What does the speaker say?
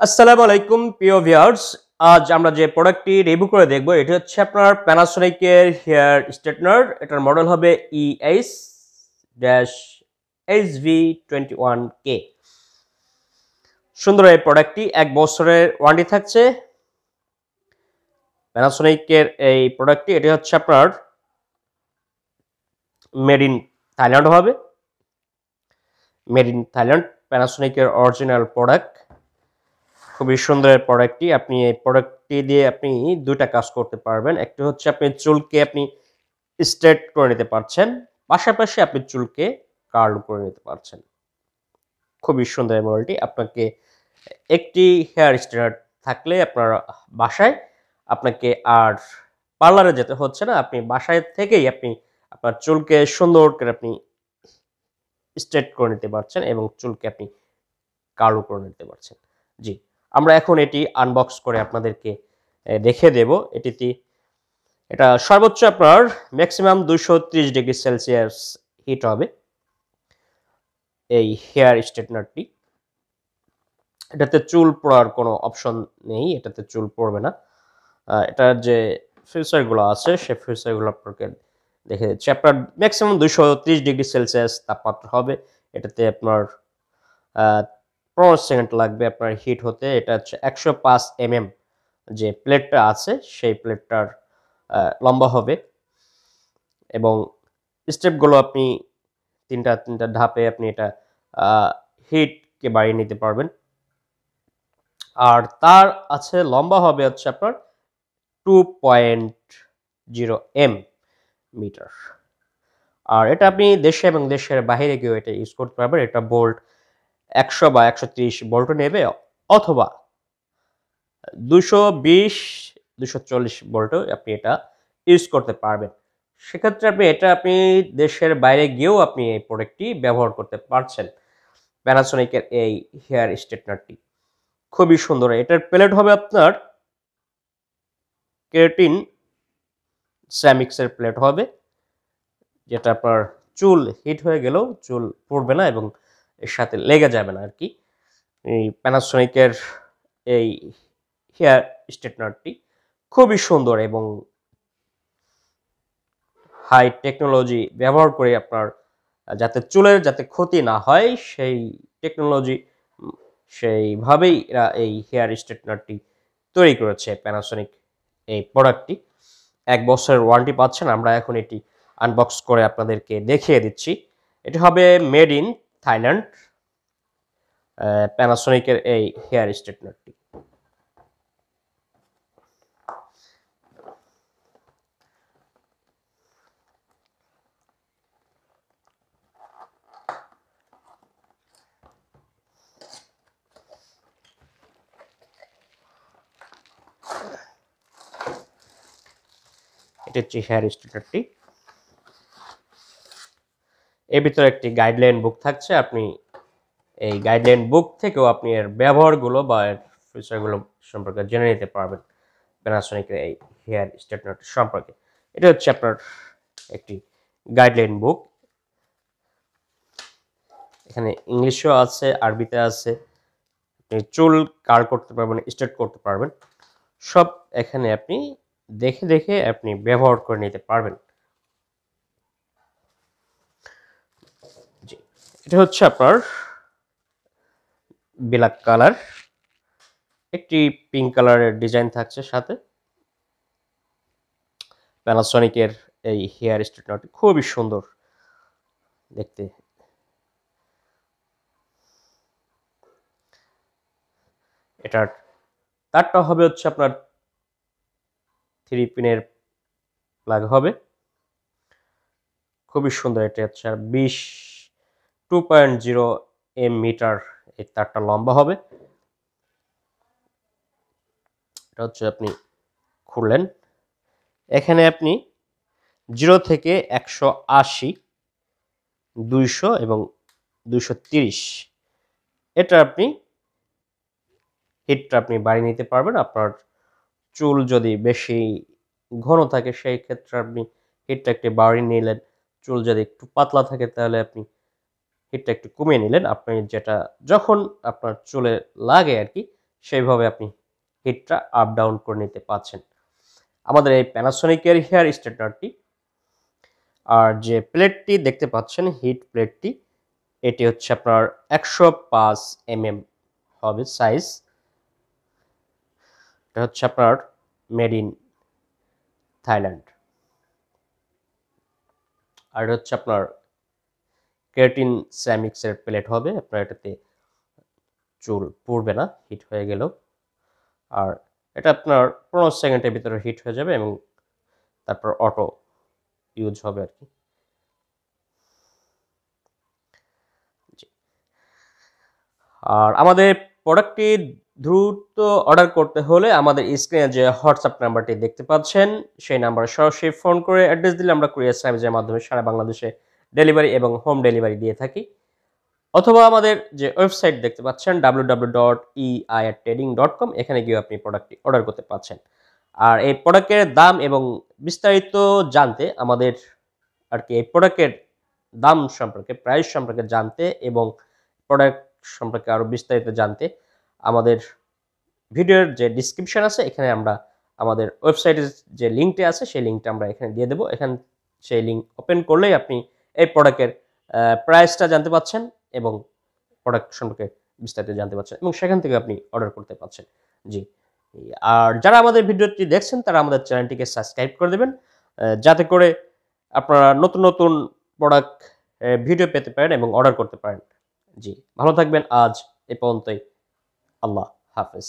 আসসালামু আলাইকুম প্রিয় ভিউয়ার্স। আজ আমরা যে প্রোডাক্টটি রিভিউ করে দেখব এটি হচ্ছে আপনার প্যানাসোনিকের হেয়ার স্ট্রেটনার। এটার মডেল হবে ES-HV21K। সুন্দর এই প্রোডাক্টটি 1 বছরের ওয়ারেন্টি থাকছে। প্যানাসোনিকের এই প্রোডাক্টটি এটি হচ্ছে আপনার মেড ইন থাইল্যান্ড হবে। মেড ইন থাইল্যান্ড প্যানাসোনিকের অরিজিনাল প্রোডাক্ট। খুবই সুন্দর প্রোডাক্টটি। আপনি এই প্রোডাক্টটি দিয়ে আপনি দুইটা কাজ করতে পারবেন। একটি হচ্ছে আপনি চুলকে আপনি স্ট্রেট করে নিতে পারছেন, পাশাপাশি আপনি চুলকে কার্ল করে নিতে পারছেন। খুবই সুন্দর এই মডেলটি। আপনাকে একটি হেয়ার স্ট্রেটনার থাকলে আপনার বাসায় আপনাকে আর পার্লারে যেতে হচ্ছে না। আপনি বাসায় থেকেই আপনি আপনার চুলকে সুন্দর করে আপনি স্ট্রেট করে নিতে পারছেন এবং চুলকে আপনি কার্ল করে নিতে পারছেন। জি, আমরা এখন এটি আনবক্স করে আপনাদেরকে দেখে দেব। এটা সর্বোচ্চ আপনার ম্যাক্সিমাম 230 ডিগ্রি সেলসিয়াস হিট হবে এই হেয়ার স্ট্রেটনারটি। এটাতে চুল পড়ার কোনো অপশন নেই, এটাতে চুল পড়বে না। এটার যে ফিচারগুলো আছে সেই ফিচারগুলো আপনাকে দেখে দিচ্ছি। আপনার ম্যাক্সিমাম 230 ডিগ্রি সেলসিয়াস তাপমাত্রা হবে। এটাতে আপনার 15 সেকেন্ড লাগবে আপনার হিট হতে। এটা হচ্ছে 105 mm যে প্লেটটা আছে সেই প্লেটটার লম্বা হবে এবং স্টেপগুলো আপনি তিনটা ধাপে আপনি এটা হিটকে বাড়িয়ে নিতে পারবেন। আর তার আছে লম্বা হবে হচ্ছে আপনার 2.0 মিটার। আর এটা আপনি দেশে এবং দেশের বাইরে গিয়েও এটা ইউজ করতে পারবেন। এটা বোল্ট 100 বা 130 ভোল্টও নেবে, অথবা 220-240 ভোল্টও আপনি এটা ইউজ করতে পারবেন। সেক্ষেত্রে আপনি দেশের বাইরে গিয়েও আপনি এই প্রোডাক্টটি ব্যবহার করতে পারছেন। প্যানাসোনিকের এই হেয়ার স্ট্রেটনারটি খুবই সুন্দর। এটার প্লেট হবে আপনার কেরাটিন সেরামিক্সের প্লেট হবে, যেটা আপনার চুল হিট হয়ে গেলেও চুল পড়বে না এবং এর সাথে লেগে যাবে না আর কি। এই প্যানাসোনিকের এই হেয়ার স্ট্রেটনারটি খুবই সুন্দর এবং হাই টেকনোলজি ব্যবহার করে আপনার যাতে চুলের যাতে ক্ষতি না হয় সেই টেকনোলজি সেইভাবেই এরা এই হেয়ার স্ট্রেটনারটি তৈরি করেছে প্যানাসোনিক এই প্রোডাক্টটি। 1 বছরের ওয়ারেন্টি পাচ্ছেন। আমরা এখন এটি আনবক্স করে আপনাদেরকে দেখিয়ে দিচ্ছি। এটি হবে মেড ইন থাইল্যান্ড প্যানাসোনিকের এই হেয়ার স্ট্রেটনারটি। এটি হচ্ছে হেয়ার স্ট্রেটনারটি। এর ভিতরে একটি গাইডলাইন বুক থাকছে। আপনি এই গাইডলাইন বুক থেকেও আপনি এর ব্যবহারগুলো বা এর ফিচারগুলো সম্পর্কে জেনে নিতে পারবেন প্যানাসোনিকের এই হেয়ার স্ট্রেটনারটি সম্পর্কে। এটা হচ্ছে আপনার একটি গাইডলাইন বুক। এখানে ইংলিশেও আছে, আরবিতে আছে। আপনি চুল কার্ল করতে পারবেন, স্ট্রেট করতে পারবেন, সব এখানে আপনি দেখে দেখে আপনি ব্যবহার করে নিতে পারবেন। জি, এটা হচ্ছে আপনার ব্ল্যাক কালার, একটি পিঙ্ক কালারের ডিজাইন থাকছে সাথে। প্যানাসোনিকের এই হেয়ার স্ট্রেটনারটি খুবই সুন্দর দেখতে। এটার তারটা হবে হচ্ছে আপনার 3 পিনের প্লাগ হবে। খুবই সুন্দর। এটা হচ্ছে 2.0 মিটার এই তারটা লম্বা হবে। এটা হচ্ছে আপনি খুললেন, এখানে আপনি 0 থেকে 180, 200 এবং 230 এটা আপনি হিটটা আপনি বাড়িয়ে নিতে পারবেন। আপনার চুল যদি বেশি ঘন থাকে সেই ক্ষেত্রে আপনি হিটটা একটু বাড়িয়ে নিলেন। চুল যদি একটু পাতলা থাকে তাহলে আপনি হিটটা একটু কমিয়ে নিলেন। আপনি যেটা যখন আপনার চুলে লাগে আর কি সেইভাবে আপনি হিটটা আপ ডাউন করে নিতে পারছেন। আমাদের এই প্যানাসোনিকের হেয়ার স্ট্রেটনারটি আর যে প্লেটটি দেখতে পাচ্ছেন হিট প্লেটটি, এটি হচ্ছে আপনার 105 হবে সাইজ। এটা হচ্ছে আপনার মেড ইন থাইল্যান্ড। আর এটা হচ্ছে আপনার কেরাটিন সেরামিক্সের প্লেট হবে, আপনার এটাতে চুল পড়বে না হিট হয়ে গেলেও। আর এটা আপনার 15 সেকেন্ডের ভিতরে হিট হয়ে যাবে এবং তারপর অটো ইউজ হবে আর কি। আর আমাদের প্রোডাক্টটি দ্রুত অর্ডার করতে হলে আমাদের স্ক্রিনে যে হোয়াটসঅ্যাপ নাম্বারটি দেখতে পাচ্ছেন সেই নাম্বারে সরাসরি ফোন করে অ্যাড্রেস দিলে আমরা কুরিয়ার সার্ভিসের মাধ্যমে সারা বাংলাদেশে ডেলিভারি এবং হোম ডেলিভারি দিয়ে থাকি। অথবা আমাদের যে ওয়েবসাইট দেখতে পাচ্ছেন www.eiatrading.com, এখানে গিয়ে আপনি প্রোডাক্টটি অর্ডার করতে পারছেন। আর এই প্রোডাক্টের দাম এবং বিস্তারিত জানতে আমাদের আর কি এই প্রোডাক্টের দাম সম্পর্কে, প্রাইস সম্পর্কে জানতে এবং প্রোডাক্ট সম্পর্কে আরও বিস্তারিত জানতে আমাদের ভিডিওর যে ডিসক্রিপশন আছে এখানে আমরা আমাদের ওয়েবসাইটের যে লিঙ্কটি আছে সেই লিঙ্কটা আমরা এখানে দিয়ে দেবো। এখানে সেই লিঙ্ক ওপেন করলেই আপনি এই প্রোডাক্টের প্রাইসটা জানতে পাচ্ছেন এবং প্রোডাক্ট সম্পর্কে বিস্তারিত জানতে পাচ্ছেন এবং সেখান থেকে আপনি অর্ডার করতে পারছেন। জি, আর যারা আমাদের ভিডিওটি দেখছেন তারা আমাদের চ্যানেলটিকে সাবস্ক্রাইব করে দেবেন, যাতে করে আপনারা নতুন নতুন প্রোডাক্ট ভিডিও পেতে পারেন এবং অর্ডার করতে পারেন। জি, ভালো থাকবেন। আজ এ পর্যন্তই। আল্লাহ হাফেজ।